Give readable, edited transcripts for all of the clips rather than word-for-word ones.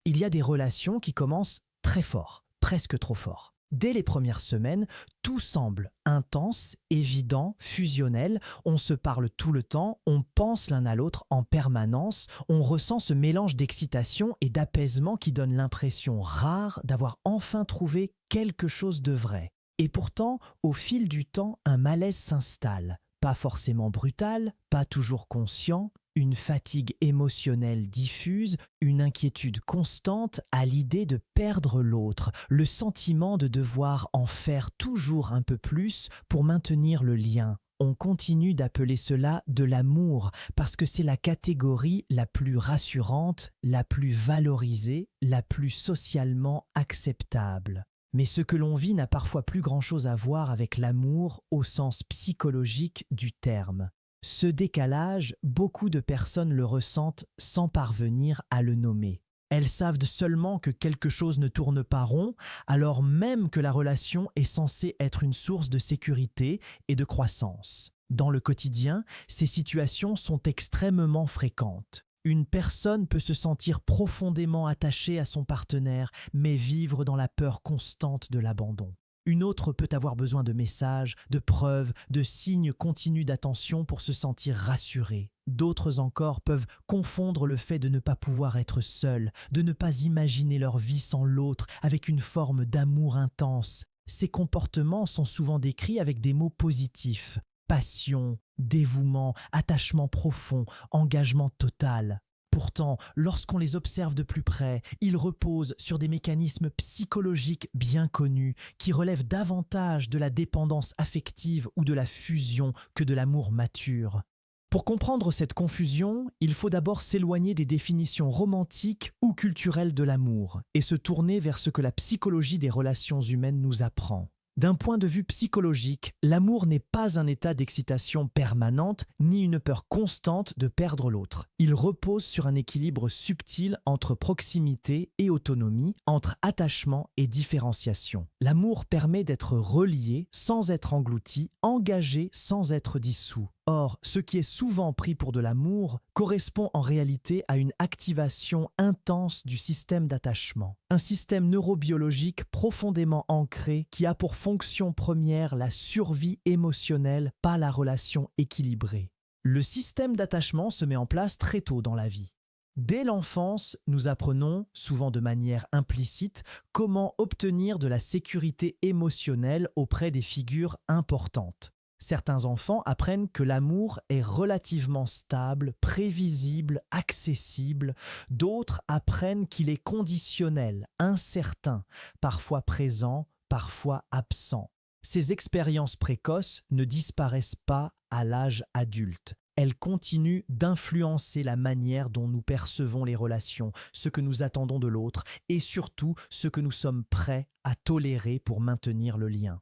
Il y a des relations qui commencent très fort, presque trop fort. Dès les premières semaines, tout semble intense, évident, fusionnel. On se parle tout le temps, on pense l'un à l'autre en permanence, on ressent ce mélange d'excitation et d'apaisement qui donne l'impression rare d'avoir enfin trouvé quelque chose de vrai. Et pourtant, au fil du temps, un malaise s'installe. Pas forcément brutal, pas toujours conscient, une fatigue émotionnelle diffuse, une inquiétude constante à l'idée de perdre l'autre, le sentiment de devoir en faire toujours un peu plus pour maintenir le lien. On continue d'appeler cela de l'amour parce que c'est la catégorie la plus rassurante, la plus valorisée, la plus socialement acceptable. Mais ce que l'on vit n'a parfois plus grand-chose à voir avec l'amour au sens psychologique du terme. Ce décalage, beaucoup de personnes le ressentent sans parvenir à le nommer. Elles savent seulement que quelque chose ne tourne pas rond, alors même que la relation est censée être une source de sécurité et de croissance. Dans le quotidien, ces situations sont extrêmement fréquentes. Une personne peut se sentir profondément attachée à son partenaire, mais vivre dans la peur constante de l'abandon. Une autre peut avoir besoin de messages, de preuves, de signes continus d'attention pour se sentir rassurée. D'autres encore peuvent confondre le fait de ne pas pouvoir être seule, de ne pas imaginer leur vie sans l'autre, avec une forme d'amour intense. Ces comportements sont souvent décrits avec des mots positifs. Passion, dévouement, attachement profond, engagement total. Pourtant, lorsqu'on les observe de plus près, ils reposent sur des mécanismes psychologiques bien connus qui relèvent davantage de la dépendance affective ou de la fusion que de l'amour mature. Pour comprendre cette confusion, il faut d'abord s'éloigner des définitions romantiques ou culturelles de l'amour et se tourner vers ce que la psychologie des relations humaines nous apprend. D'un point de vue psychologique, l'amour n'est pas un état d'excitation permanente ni une peur constante de perdre l'autre. Il repose sur un équilibre subtil entre proximité et autonomie, entre attachement et différenciation. L'amour permet d'être relié sans être englouti, engagé sans être dissous. Or, ce qui est souvent pris pour de l'amour correspond en réalité à une activation intense du système d'attachement. Un système neurobiologique profondément ancré qui a pour fonction première la survie émotionnelle, pas la relation équilibrée. Le système d'attachement se met en place très tôt dans la vie. Dès l'enfance, nous apprenons, souvent de manière implicite, comment obtenir de la sécurité émotionnelle auprès des figures importantes. Certains enfants apprennent que l'amour est relativement stable, prévisible, accessible. D'autres apprennent qu'il est conditionnel, incertain, parfois présent, parfois absent. Ces expériences précoces ne disparaissent pas à l'âge adulte. Elles continuent d'influencer la manière dont nous percevons les relations, ce que nous attendons de l'autre et surtout ce que nous sommes prêts à tolérer pour maintenir le lien.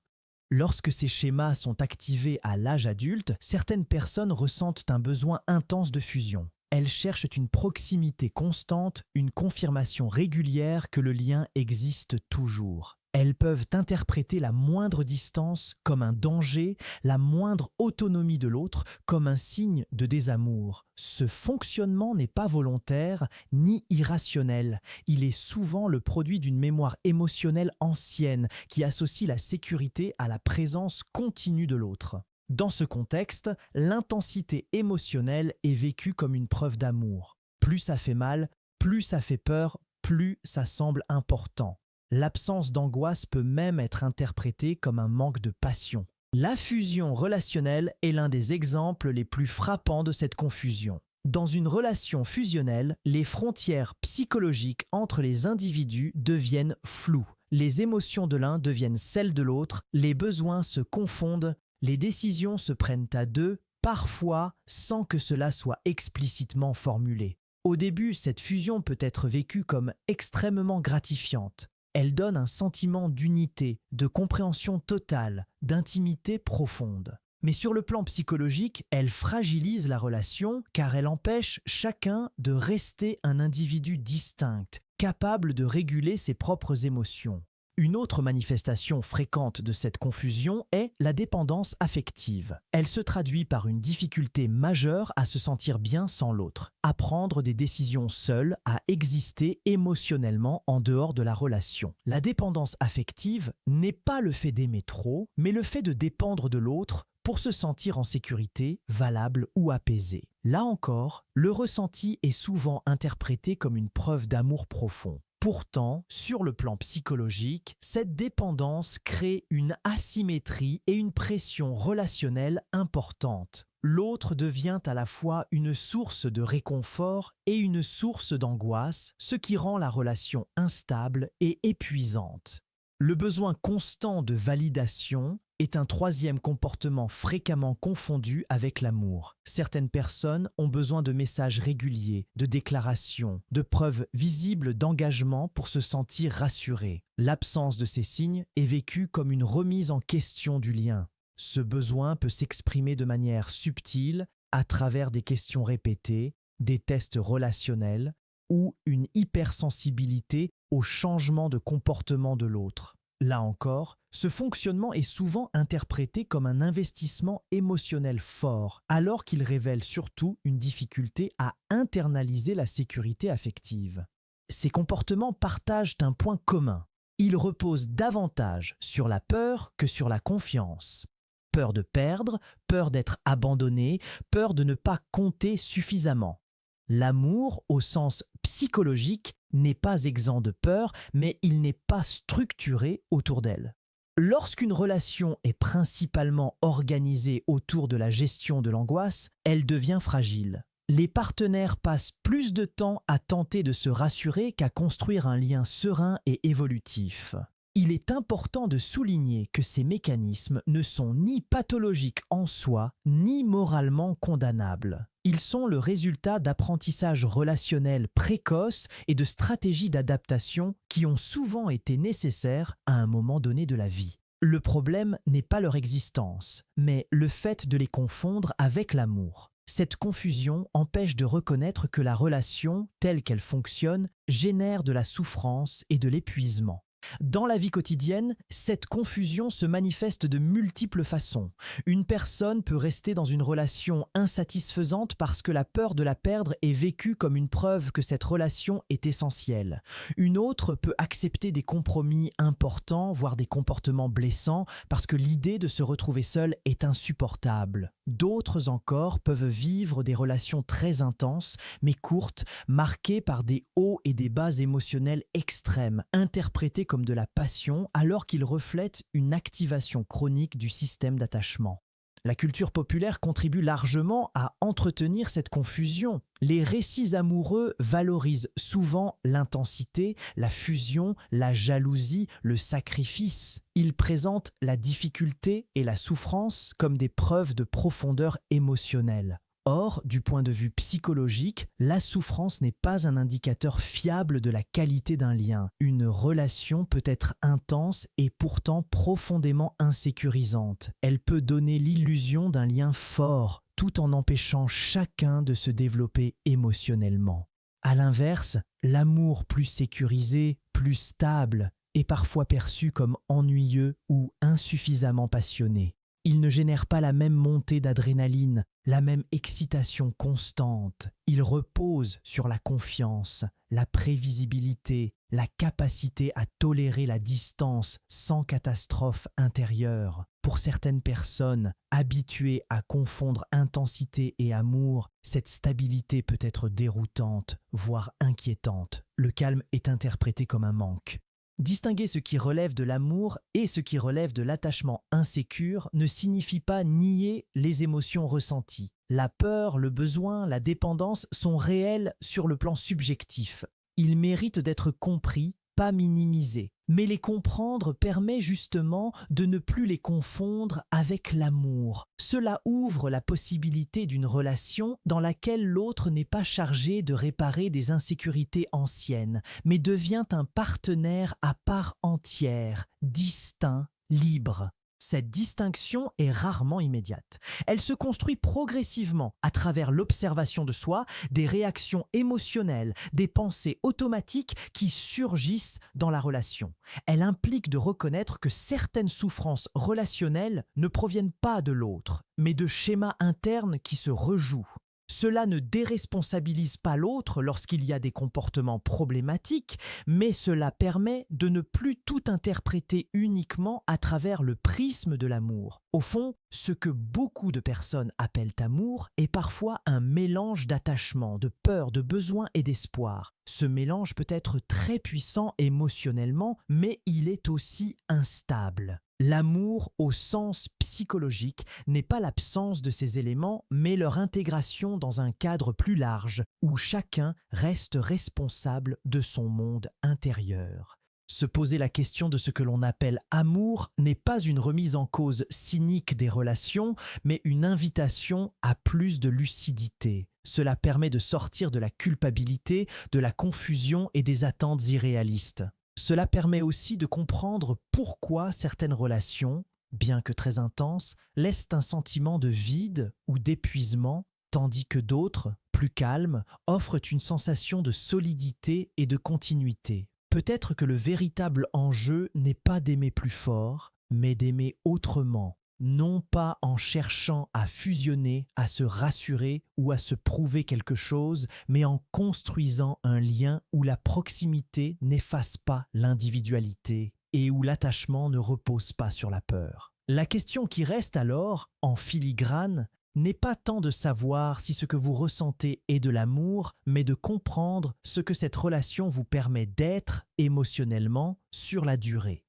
Lorsque ces schémas sont activés à l'âge adulte, certaines personnes ressentent un besoin intense de fusion. Elles cherchent une proximité constante, une confirmation régulière que le lien existe toujours. Elles peuvent interpréter la moindre distance comme un danger, la moindre autonomie de l'autre comme un signe de désamour. Ce fonctionnement n'est pas volontaire ni irrationnel. Il est souvent le produit d'une mémoire émotionnelle ancienne qui associe la sécurité à la présence continue de l'autre. Dans ce contexte, l'intensité émotionnelle est vécue comme une preuve d'amour. Plus ça fait mal, plus ça fait peur, plus ça semble important. L'absence d'angoisse peut même être interprétée comme un manque de passion. La fusion relationnelle est l'un des exemples les plus frappants de cette confusion. Dans une relation fusionnelle, les frontières psychologiques entre les individus deviennent floues. Les émotions de l'un deviennent celles de l'autre, les besoins se confondent, les décisions se prennent à deux, parfois sans que cela soit explicitement formulé. Au début, cette fusion peut être vécue comme extrêmement gratifiante. Elle donne un sentiment d'unité, de compréhension totale, d'intimité profonde. Mais sur le plan psychologique, elle fragilise la relation car elle empêche chacun de rester un individu distinct, capable de réguler ses propres émotions. Une autre manifestation fréquente de cette confusion est la dépendance affective. Elle se traduit par une difficulté majeure à se sentir bien sans l'autre, à prendre des décisions seules, à exister émotionnellement en dehors de la relation. La dépendance affective n'est pas le fait d'aimer trop, mais le fait de dépendre de l'autre pour se sentir en sécurité, valable ou apaisé. Là encore, le ressenti est souvent interprété comme une preuve d'amour profond. Pourtant, sur le plan psychologique, cette dépendance crée une asymétrie et une pression relationnelle importante. L'autre devient à la fois une source de réconfort et une source d'angoisse, ce qui rend la relation instable et épuisante. Le besoin constant de validation est un troisième comportement fréquemment confondu avec l'amour. Certaines personnes ont besoin de messages réguliers, de déclarations, de preuves visibles d'engagement pour se sentir rassurées. L'absence de ces signes est vécue comme une remise en question du lien. Ce besoin peut s'exprimer de manière subtile à travers des questions répétées, des tests relationnels ou une hypersensibilité au changement de comportement de l'autre. Là encore, ce fonctionnement est souvent interprété comme un investissement émotionnel fort, alors qu'il révèle surtout une difficulté à internaliser la sécurité affective. Ces comportements partagent un point commun. Ils reposent davantage sur la peur que sur la confiance. Peur de perdre, peur d'être abandonné, peur de ne pas compter suffisamment. L'amour, au sens psychologique, n'est pas exempt de peur, mais il n'est pas structuré autour d'elle. Lorsqu'une relation est principalement organisée autour de la gestion de l'angoisse, elle devient fragile. Les partenaires passent plus de temps à tenter de se rassurer qu'à construire un lien serein et évolutif. Il est important de souligner que ces mécanismes ne sont ni pathologiques en soi, ni moralement condamnables. Ils sont le résultat d'apprentissages relationnels précoces et de stratégies d'adaptation qui ont souvent été nécessaires à un moment donné de la vie. Le problème n'est pas leur existence, mais le fait de les confondre avec l'amour. Cette confusion empêche de reconnaître que la relation, telle qu'elle fonctionne, génère de la souffrance et de l'épuisement. Dans la vie quotidienne, cette confusion se manifeste de multiples façons. Une personne peut rester dans une relation insatisfaisante parce que la peur de la perdre est vécue comme une preuve que cette relation est essentielle. Une autre peut accepter des compromis importants, voire des comportements blessants, parce que l'idée de se retrouver seule est insupportable. D'autres encore peuvent vivre des relations très intenses, mais courtes, marquées par des hauts et des bas émotionnels extrêmes, interprétés comme de la passion alors qu'ils reflètent une activation chronique du système d'attachement. La culture populaire contribue largement à entretenir cette confusion. Les récits amoureux valorisent souvent l'intensité, la fusion, la jalousie, le sacrifice. Ils présentent la difficulté et la souffrance comme des preuves de profondeur émotionnelle. Or, du point de vue psychologique, la souffrance n'est pas un indicateur fiable de la qualité d'un lien. Une relation peut être intense et pourtant profondément insécurisante. Elle peut donner l'illusion d'un lien fort, tout en empêchant chacun de se développer émotionnellement. À l'inverse, l'amour plus sécurisé, plus stable, est parfois perçu comme ennuyeux ou insuffisamment passionné. Il ne génère pas la même montée d'adrénaline, la même excitation constante. Il repose sur la confiance, la prévisibilité, la capacité à tolérer la distance sans catastrophe intérieure. Pour certaines personnes, habituées à confondre intensité et amour, cette stabilité peut être déroutante, voire inquiétante. Le calme est interprété comme un manque. Distinguer ce qui relève de l'amour et ce qui relève de l'attachement insécure ne signifie pas nier les émotions ressenties. La peur, le besoin, la dépendance sont réels sur le plan subjectif. Ils méritent d'être compris, pas minimisés. Mais les comprendre permet justement de ne plus les confondre avec l'amour. Cela ouvre la possibilité d'une relation dans laquelle l'autre n'est pas chargé de réparer des insécurités anciennes, mais devient un partenaire à part entière, distinct, libre. Cette distinction est rarement immédiate. Elle se construit progressivement à travers l'observation de soi, des réactions émotionnelles, des pensées automatiques qui surgissent dans la relation. Elle implique de reconnaître que certaines souffrances relationnelles ne proviennent pas de l'autre, mais de schémas internes qui se rejouent. Cela ne déresponsabilise pas l'autre lorsqu'il y a des comportements problématiques, mais cela permet de ne plus tout interpréter uniquement à travers le prisme de l'amour. Au fond, ce que beaucoup de personnes appellent amour est parfois un mélange d'attachement, de peur, de besoin et d'espoir. Ce mélange peut être très puissant émotionnellement, mais il est aussi instable. L'amour, au sens psychologique, n'est pas l'absence de ces éléments, mais leur intégration dans un cadre plus large, où chacun reste responsable de son monde intérieur. Se poser la question de ce que l'on appelle amour n'est pas une remise en cause cynique des relations, mais une invitation à plus de lucidité. Cela permet de sortir de la culpabilité, de la confusion et des attentes irréalistes. Cela permet aussi de comprendre pourquoi certaines relations, bien que très intenses, laissent un sentiment de vide ou d'épuisement, tandis que d'autres, plus calmes, offrent une sensation de solidité et de continuité. Peut-être que le véritable enjeu n'est pas d'aimer plus fort, mais d'aimer autrement, non pas en cherchant à fusionner, à se rassurer ou à se prouver quelque chose, mais en construisant un lien où la proximité n'efface pas l'individualité et où l'attachement ne repose pas sur la peur. La question qui reste alors, en filigrane, n'est pas tant de savoir si ce que vous ressentez est de l'amour, mais de comprendre ce que cette relation vous permet d'être émotionnellement sur la durée.